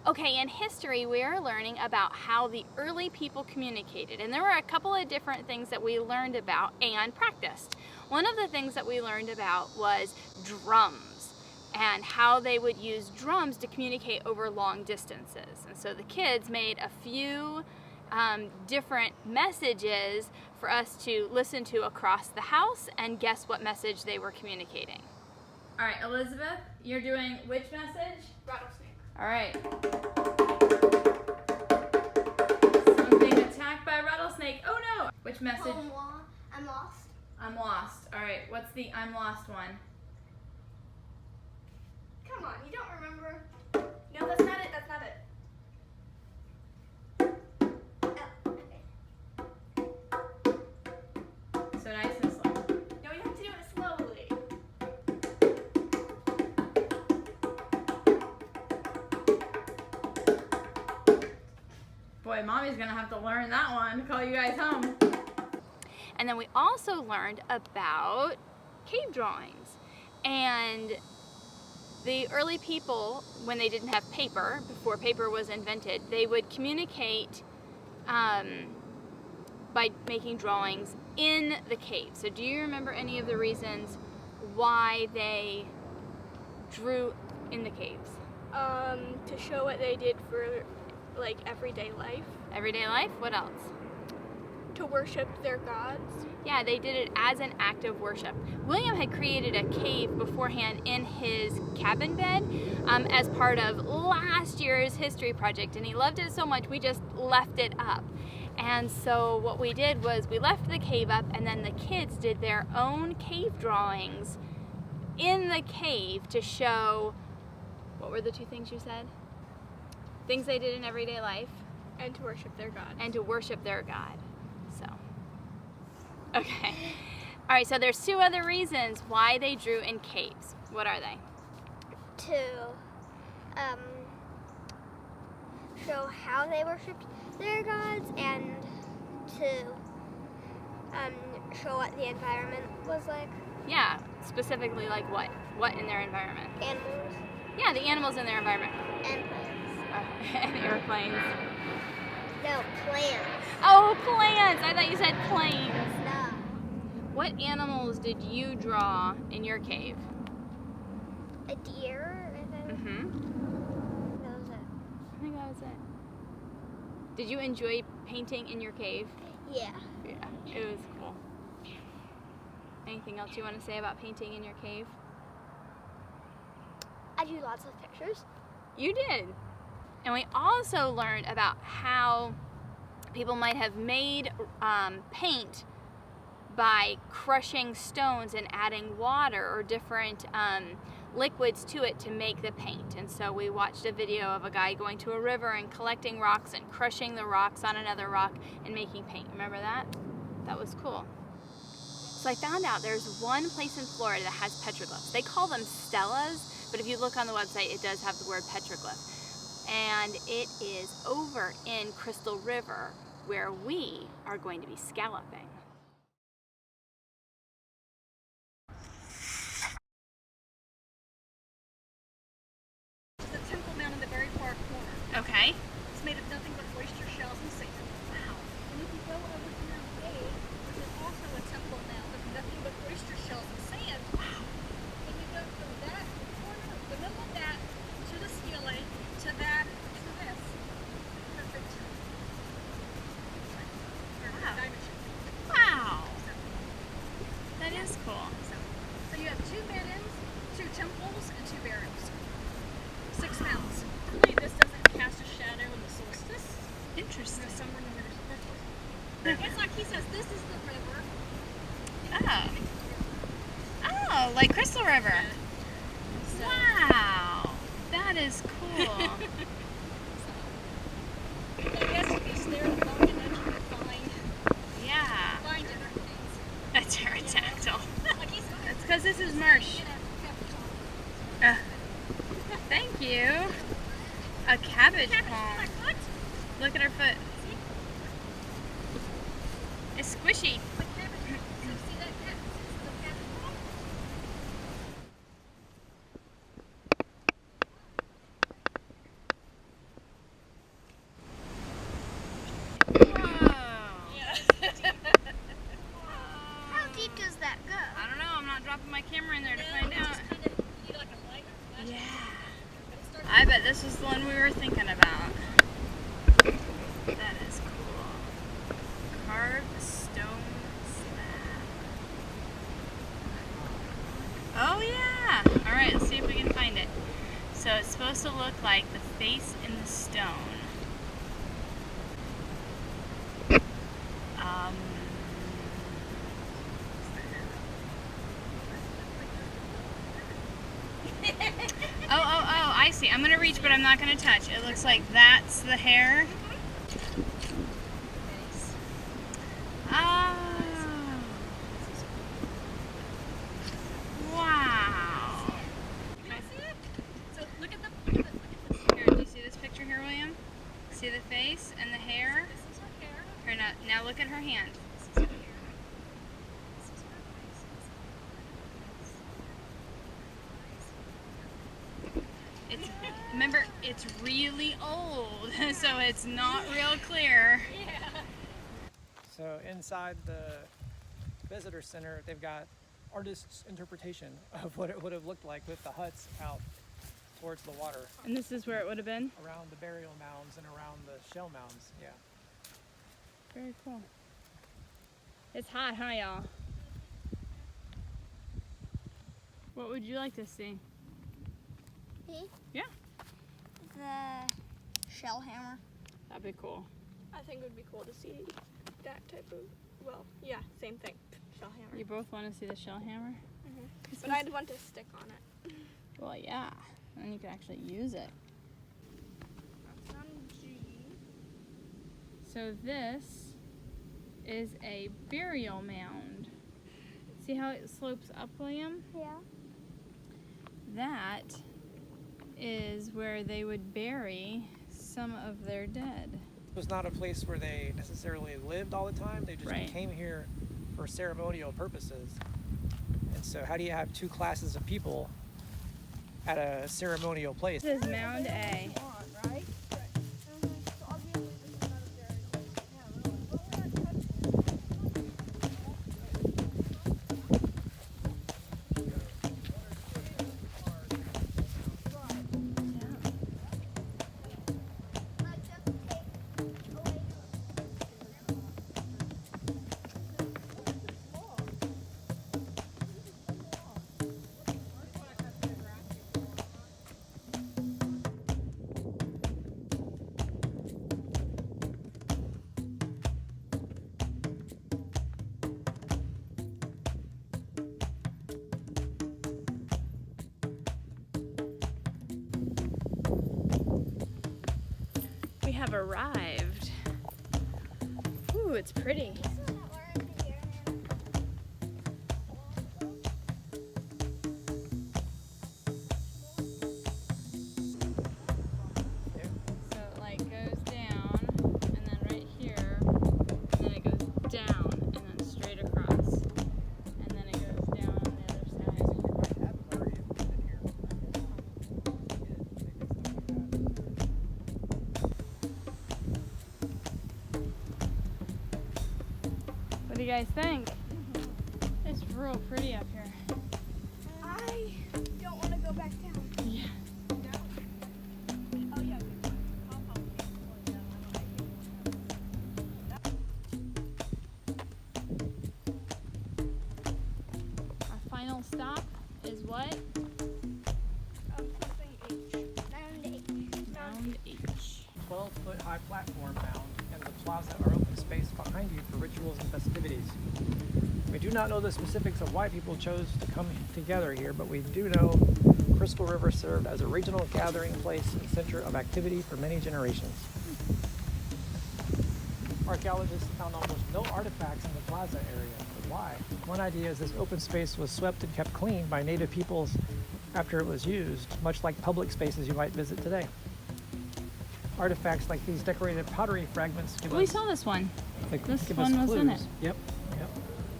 Okay, in history, we are learning about how the early people communicated. And there were a couple of different things that we learned about and practiced. One of the things that we learned about was drums and how they would use drums to communicate over long distances. And so the kids made a few different messages for us to listen to across the house and guess what message they were communicating. All right, Elizabeth, you're doing which message? Rattlesnake. All right. Something attacked by a rattlesnake. Oh no! Which message? I'm lost. I'm lost. All right, what's the I'm lost one? Come on, you don't remember? No, that's not it. That's not it. So nice and slow. No, you have to do it slowly. Boy, Mommy's gonna have to learn that one to call you guys home. And then we also learned about cave drawings. And the early people, when they didn't have paper, before paper was invented, they would communicate by making drawings in the cave. So do you remember any of the reasons why they drew in the caves? To show what they did for like everyday life. Everyday life? What else? To worship their gods. Yeah, they did it as an act of worship. William had created a cave beforehand in his cabin bed as part of last year's history project, and he loved it so much we just left it up. And so what we did was we left the cave up, and then the kids did their own cave drawings in the cave to show, what were the two things you said? Things they did in everyday life. And to worship their gods. And to worship their God. So, okay. All right, so there's two other reasons why they drew in caves. What are they? To show how they worshipped their gods and to show what the environment was like. Yeah, specifically like what? What in their environment? Animals. Yeah, the animals in their environment. And plants. And airplanes. No, plants. Oh, plants! I thought you said planes. No. What animals did you draw in your cave? A deer, I think. Mm-hmm. That was it. I think that was it. Did you enjoy painting in your cave? Yeah. Yeah, it was cool. Anything else you want to say about painting in your cave? I drew lots of pictures. You did. And we also learned about how people might have made paint by crushing stones and adding water or different liquids to it to make the paint. And so we watched a video of a guy going to a river and collecting rocks and crushing the rocks on another rock and making paint. Remember that? That was cool. So I found out there's one place in Florida that has petroglyphs. They call them stelas, but if you look on the website, it does have the word petroglyph. And it is over in Crystal River where we are going to be scalloping. The temple mound in the very far corner. Okay. It's made of nothing but oyster shells and sand. Wow. And if you go over to Mount Cave, there's also a temple mound of nothing but oyster shells and sand. Wow. And you go from that corner, the middle of that, to the ceiling, to that, to this. Perfect. Wow. Diamond shape. Wow. That is cool. So you have 2 middens, 2 temples, and 2 barrows. 6 mounds. Really, this doesn't cast a shadow in the solstice. Interesting. There's somewhere in the middle. It's like he says, this is the river. Oh. Oh, like Crystal River. So, Wow. That is cool. I guess if you stare at the long enough, you can Yeah. find different things. A pterodactyl. Like he's That's because this is marsh. Thank you. A cabbage palm. Like what? Look at her foot. It's squishy. Like cabbage. See that cat? The cabbage palm? were thinking about. That is cool. Carved stone slab. Oh yeah! Alright, let's see if we can find it. So it's supposed to look like the face in the stone. Oh, I see. I'm gonna reach, but I'm not gonna touch. It looks like that's the hair. Oh. Wow. Can I see it? So look at the Here, do you see this picture here, William? See the face and the hair? this is her hair. Here, now look at her hand. This is her hair. This is her face. It's remember, it's really old, so it's not real clear. Yeah. So inside the visitor center, they've got artists' interpretation of what it would have looked like with the huts out towards the water, And this is where it would have been? around the burial mounds and around the shell mounds. Yeah. Very cool. It's hot, huh, y'all? What would you like to see? Me? Yeah. The shell hammer. That'd be cool. I think it would be cool to see that type of, well, yeah, same thing. Shell hammer. You both want to see the shell hammer? But I'd want to stick on it. Well, yeah. And then you can actually use it. That's on G. So this is a burial mound. See how it slopes up, William? Yeah. That is where they would bury some of their dead. It was not a place where they necessarily lived all the time. They just Right. came here for ceremonial purposes. And so how do you have two classes of people at a ceremonial place? This is Mound A. We have arrived. Ooh, it's pretty. So it like goes down, and then right here, and then it goes down, and then straight across, and then it goes down on the other side. What do you guys think? It's real pretty up here. I don't want to go back down. Yeah. Oh yeah. Our final stop is what? Something H. Mound H. 12-foot high platform mound and the plaza are open space behind you for rituals and festivities. We do not know the specifics of why people chose to come together here, but we do know Crystal River served as a regional gathering place and center of activity for many generations. Archaeologists found almost no artifacts in the plaza area, but why? One idea is this open space was swept and kept clean by native peoples after it was used, much like public spaces you might visit today. Artifacts like these decorated pottery fragments give We us, saw this one. This give one us was clues. in it. Yep.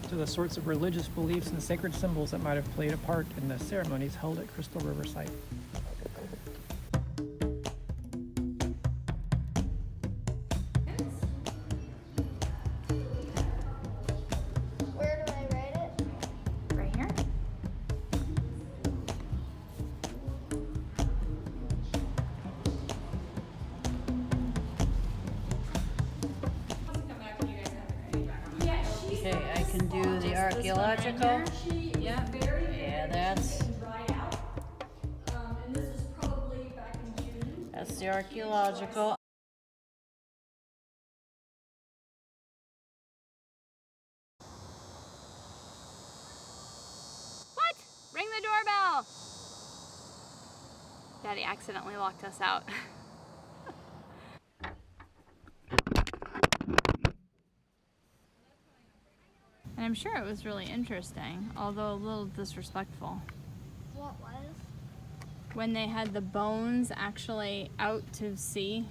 To the sorts of religious beliefs and sacred symbols that might have played a part in the ceremonies held at Crystal River site. Where do I write it? Right here. Archeological. Yeah. Yeah, that's And this is probably back in June. that's the archaeological. What? Ring the doorbell! Daddy accidentally locked us out. And I'm sure it was really interesting, although a little disrespectful. What was? When they had the bones actually out to sea